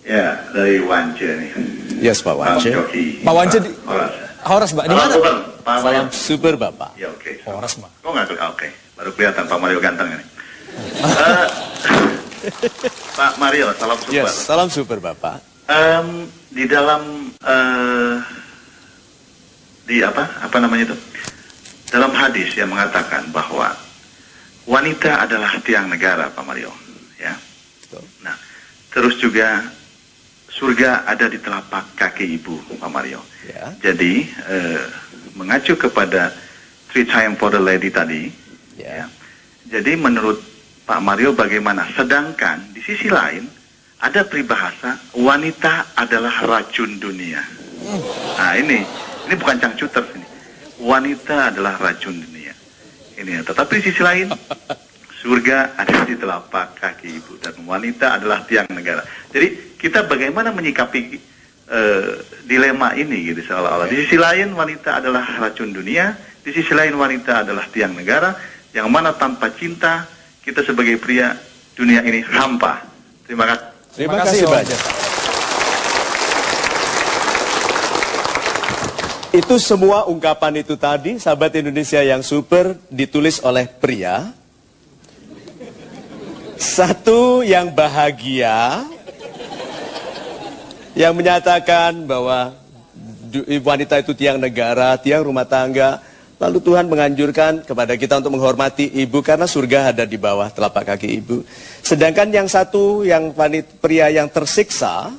Ya, dari Wance nih. Yes, Pak Wance. Pak Wance di Horas, Mbak. Di mana? Salam super, Bapak. Ya, oke. Horas, Mbak. Kok nggak kelihatan? Oke. Baru kelihatan Pak Mario ganteng ini. Pak Mario, salam super. Yes, salam super, Bapak. Di dalam di apa namanya itu? Dalam hadis yang mengatakan bahwa wanita adalah tiang negara, Pak Mario, ya. Nah, terus juga surga ada di telapak kaki ibu, Pak Mario. Ya. Jadi mengacu kepada three time for the lady tadi, Ya. ya. Jadi menurut Pak Mario bagaimana? Sedangkan di sisi lain ada peribahasa wanita adalah racun dunia. Nah ini bukan cangcuter ini. Wanita adalah racun dunia. Ini, tetapi di sisi lain surga ada di telapak kaki ibu dan wanita adalah tiang negara. Jadi kita bagaimana menyikapi dilema ini gitu seolah-olah. Di sisi lain wanita adalah racun dunia, di sisi lain wanita adalah tiang negara, yang mana tanpa cinta kita sebagai pria dunia ini hampa. Terima kasih. Terima kasih banyak. Itu semua ungkapan itu tadi, sahabat Indonesia yang super, ditulis oleh pria. Satu yang bahagia, yang menyatakan bahwa wanita itu tiang negara, tiang rumah tangga. Lalu Tuhan menganjurkan kepada kita untuk menghormati ibu karena surga ada di bawah telapak kaki ibu. Sedangkan yang satu, yang pria yang tersiksa,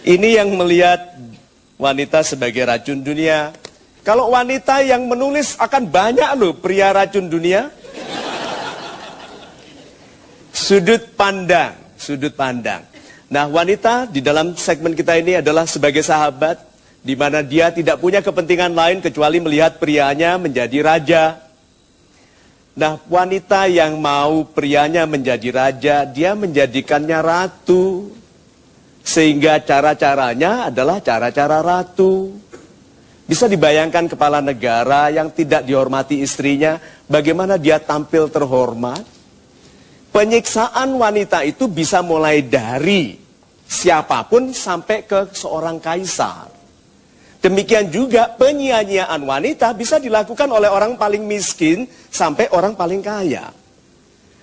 ini yang melihat wanita sebagai racun dunia. Kalau wanita yang menulis akan banyak loh pria racun dunia. Sudut pandang. Nah, wanita di dalam segmen kita ini adalah sebagai sahabat, di mana dia tidak punya kepentingan lain kecuali melihat prianya menjadi raja. Nah, wanita yang mau prianya menjadi raja, dia menjadikannya ratu. Sehingga cara-caranya adalah cara-cara ratu. Bisa dibayangkan kepala negara yang tidak dihormati istrinya, bagaimana dia tampil terhormat? Penyiksaan wanita itu bisa mulai dari siapapun sampai ke seorang kaisar. Demikian juga penyia-nyiaan wanita bisa dilakukan oleh orang paling miskin sampai orang paling kaya.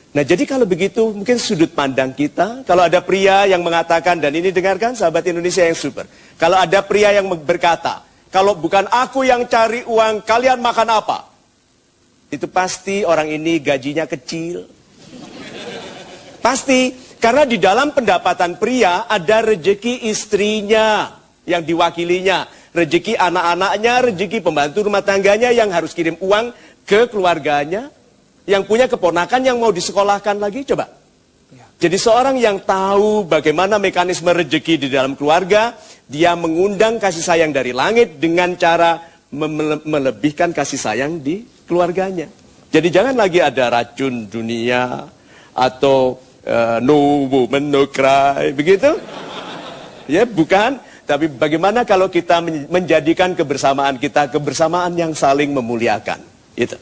Nah, jadi kalau begitu mungkin sudut pandang kita, kalau ada pria yang mengatakan, dan ini dengarkan sahabat Indonesia yang super. Kalau ada pria yang berkata, kalau bukan aku yang cari uang, kalian makan apa? Itu pasti orang ini gajinya kecil. Pasti, karena di dalam pendapatan pria ada rejeki istrinya yang diwakilinya. Rejeki anak-anaknya, rejeki pembantu rumah tangganya yang harus kirim uang ke keluarganya. Yang punya keponakan yang mau disekolahkan lagi, coba. Jadi seorang yang tahu bagaimana mekanisme rejeki di dalam keluarga, dia mengundang kasih sayang dari langit dengan cara melebihkan kasih sayang di keluarganya. Jadi jangan lagi ada racun dunia atau no woman no cry, begitu? Ya, bukan. Tapi bagaimana kalau kita menjadikan kebersamaan kita kebersamaan yang saling memuliakan? Itu.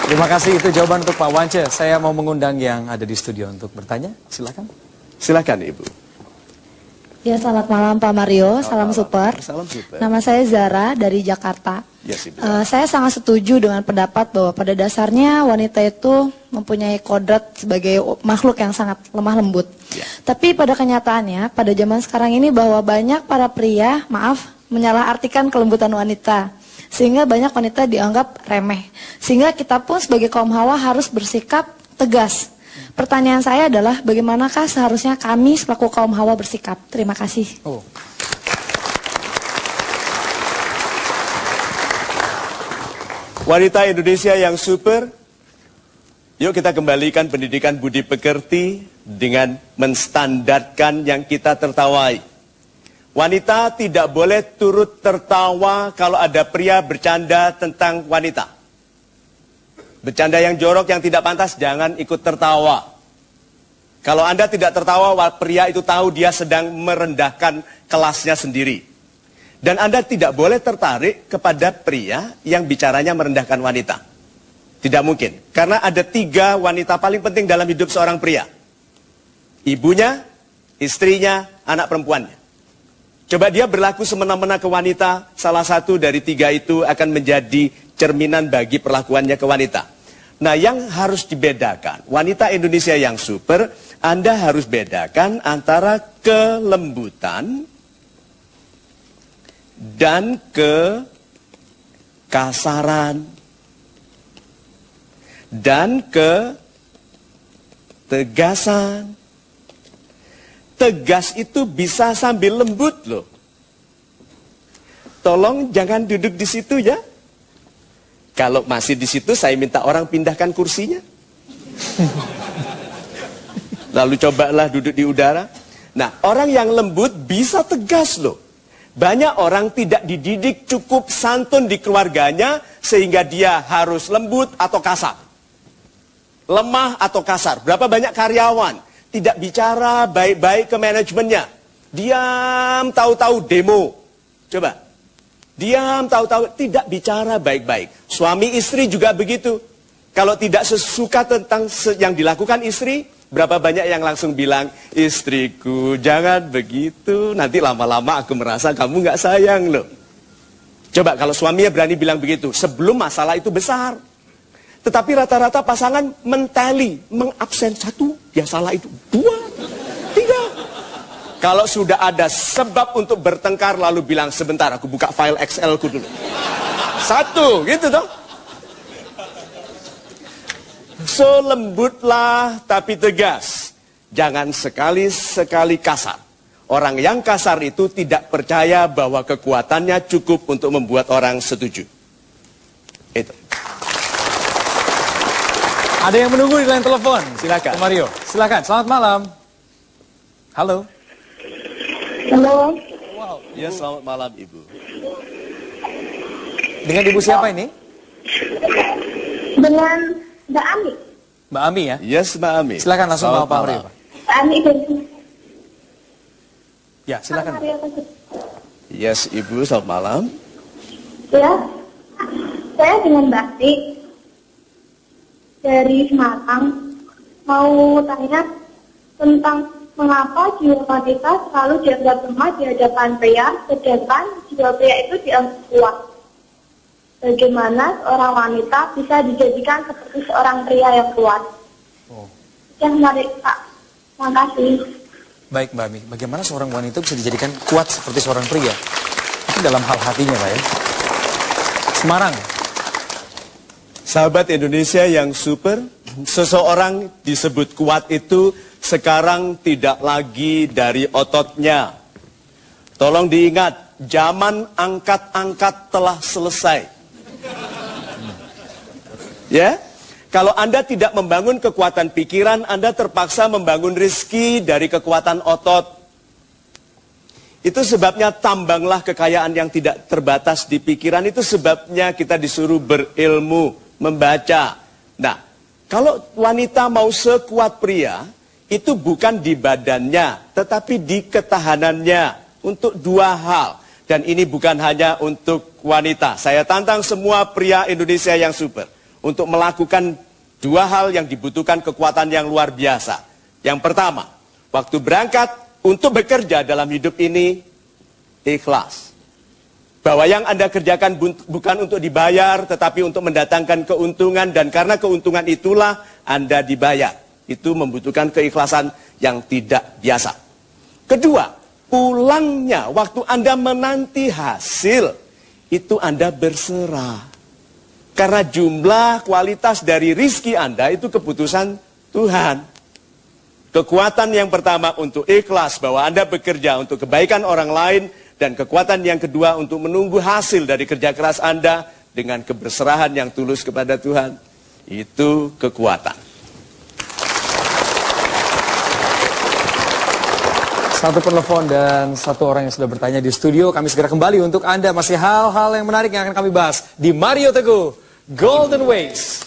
Terima kasih, itu jawaban untuk Pak Wance. Saya mau mengundang yang ada di studio untuk bertanya. Silakan. Silakan, Ibu. Ya, selamat malam Pak Mario, salam super. Salam super. Nama saya Zara dari Jakarta. Yes, Ibu. Saya sangat setuju dengan pendapat bahwa pada dasarnya wanita itu mempunyai kodrat sebagai makhluk yang sangat lemah lembut. Ya. Tapi pada kenyataannya, pada zaman sekarang ini bahwa banyak para pria, menyalahartikan kelembutan wanita. Sehingga banyak wanita dianggap remeh. Sehingga kita pun sebagai kaum hawa harus bersikap tegas. Pertanyaan saya adalah bagaimanakah seharusnya kami selaku kaum hawa bersikap? Terima kasih. Wanita Indonesia yang super, yuk kita kembalikan pendidikan budi pekerti dengan menstandarkan yang kita tertawai. Wanita tidak boleh turut tertawa kalau ada pria bercanda tentang wanita. Bercanda yang jorok, yang tidak pantas, jangan ikut tertawa. Kalau Anda tidak tertawa, pria itu tahu dia sedang merendahkan kelasnya sendiri. Dan Anda tidak boleh tertarik kepada pria yang bicaranya merendahkan wanita. Tidak mungkin. Karena ada 3 wanita paling penting dalam hidup seorang pria. Ibunya, istrinya, anak perempuannya. Coba dia berlaku semena-mena ke wanita, salah satu dari 3 itu akan menjadi cerminan bagi perlakuannya ke wanita. Nah, yang harus dibedakan, wanita Indonesia yang super, Anda harus bedakan antara kelembutan dan kekasaran dan ketegasan. Tegas itu bisa sambil lembut loh. Tolong jangan duduk di situ ya. Kalau masih di situ saya minta orang pindahkan kursinya. Lalu cobalah duduk di udara. Nah, orang yang lembut bisa tegas loh. Banyak orang tidak dididik cukup santun di keluarganya sehingga dia harus lembut atau kasar. Lemah atau kasar. Berapa banyak karyawan tidak bicara baik-baik ke manajemennya. Diam, tahu-tahu demo. Coba. Diam, tahu-tahu tidak bicara baik-baik. Suami istri juga begitu. Kalau tidak sesuka tentang yang dilakukan istri, berapa banyak yang langsung bilang, istriku jangan begitu, nanti lama-lama aku merasa kamu nggak sayang loh. Coba kalau suaminya berani bilang begitu, sebelum masalah itu besar. Tetapi rata-rata pasangan mentali, mengabsen 1, yang salah itu 2, 3. Kalau sudah ada sebab untuk bertengkar lalu bilang sebentar aku buka file Excel ku dulu. 1, gitu toh. So lembutlah tapi tegas. Jangan sekali-sekali kasar. Orang yang kasar itu tidak percaya bahwa kekuatannya cukup untuk membuat orang setuju. Itu. Ada yang menunggu di line telepon. Silakan. Mario, silakan. Selamat malam. Halo. Halo. Wow. Ya, selamat malam Ibu. Dengan Ibu siapa ini? Dengan Mbak Ami. Mbak Ami ya? Yes, Mbak Ami. Silakan langsung Selamat Pak malam. Mario. Pak. Mbak Ami dari Ya, silakan. Mario Teguh. Yes, Ibu, selamat malam. Ya, saya dengan Mbak Ami dari Semarang mau tanya tentang mengapa jiwa wanita selalu dianggap lemah di hadapan pria, sedangkan jiwa pria itu dianggap kuat. Bagaimana seorang wanita bisa dijadikan seperti seorang pria yang kuat? Oh. Ya, mari Pak. Terima kasih. Baik Mbak Ami, bagaimana seorang wanita bisa dijadikan kuat seperti seorang pria? Itu dalam hal hatinya Pak ya. Semarang. Sahabat Indonesia yang super, seseorang disebut kuat itu sekarang tidak lagi dari ototnya. Tolong diingat, zaman angkat-angkat telah selesai. Ya, kalau Anda tidak membangun kekuatan pikiran, Anda terpaksa membangun rezeki dari kekuatan otot. Itu sebabnya tambanglah kekayaan yang tidak terbatas di pikiran. Itu sebabnya kita disuruh berilmu, membaca. Nah, kalau wanita mau sekuat pria, itu bukan di badannya, tetapi di ketahanannya. Untuk 2 hal. Dan ini bukan hanya untuk wanita. Saya tantang semua pria Indonesia yang super untuk melakukan 2 hal yang dibutuhkan kekuatan yang luar biasa. Yang pertama, waktu berangkat untuk bekerja dalam hidup ini, ikhlas. Bahwa yang Anda kerjakan bukan untuk dibayar, tetapi untuk mendatangkan keuntungan, dan karena keuntungan itulah Anda dibayar. Itu membutuhkan keikhlasan yang tidak biasa. Kedua, pulangnya waktu Anda menanti hasil, itu Anda berserah. Karena jumlah kualitas dari rizki Anda itu keputusan Tuhan. Kekuatan yang pertama untuk ikhlas bahwa Anda bekerja untuk kebaikan orang lain. Dan kekuatan yang kedua untuk menunggu hasil dari kerja keras Anda dengan keberserahan yang tulus kepada Tuhan. Itu kekuatan. Satu penelpon dan 1 orang yang sudah bertanya di studio. Kami segera kembali untuk Anda. Masih hal-hal yang menarik yang akan kami bahas di Mario Teguh Golden Ways.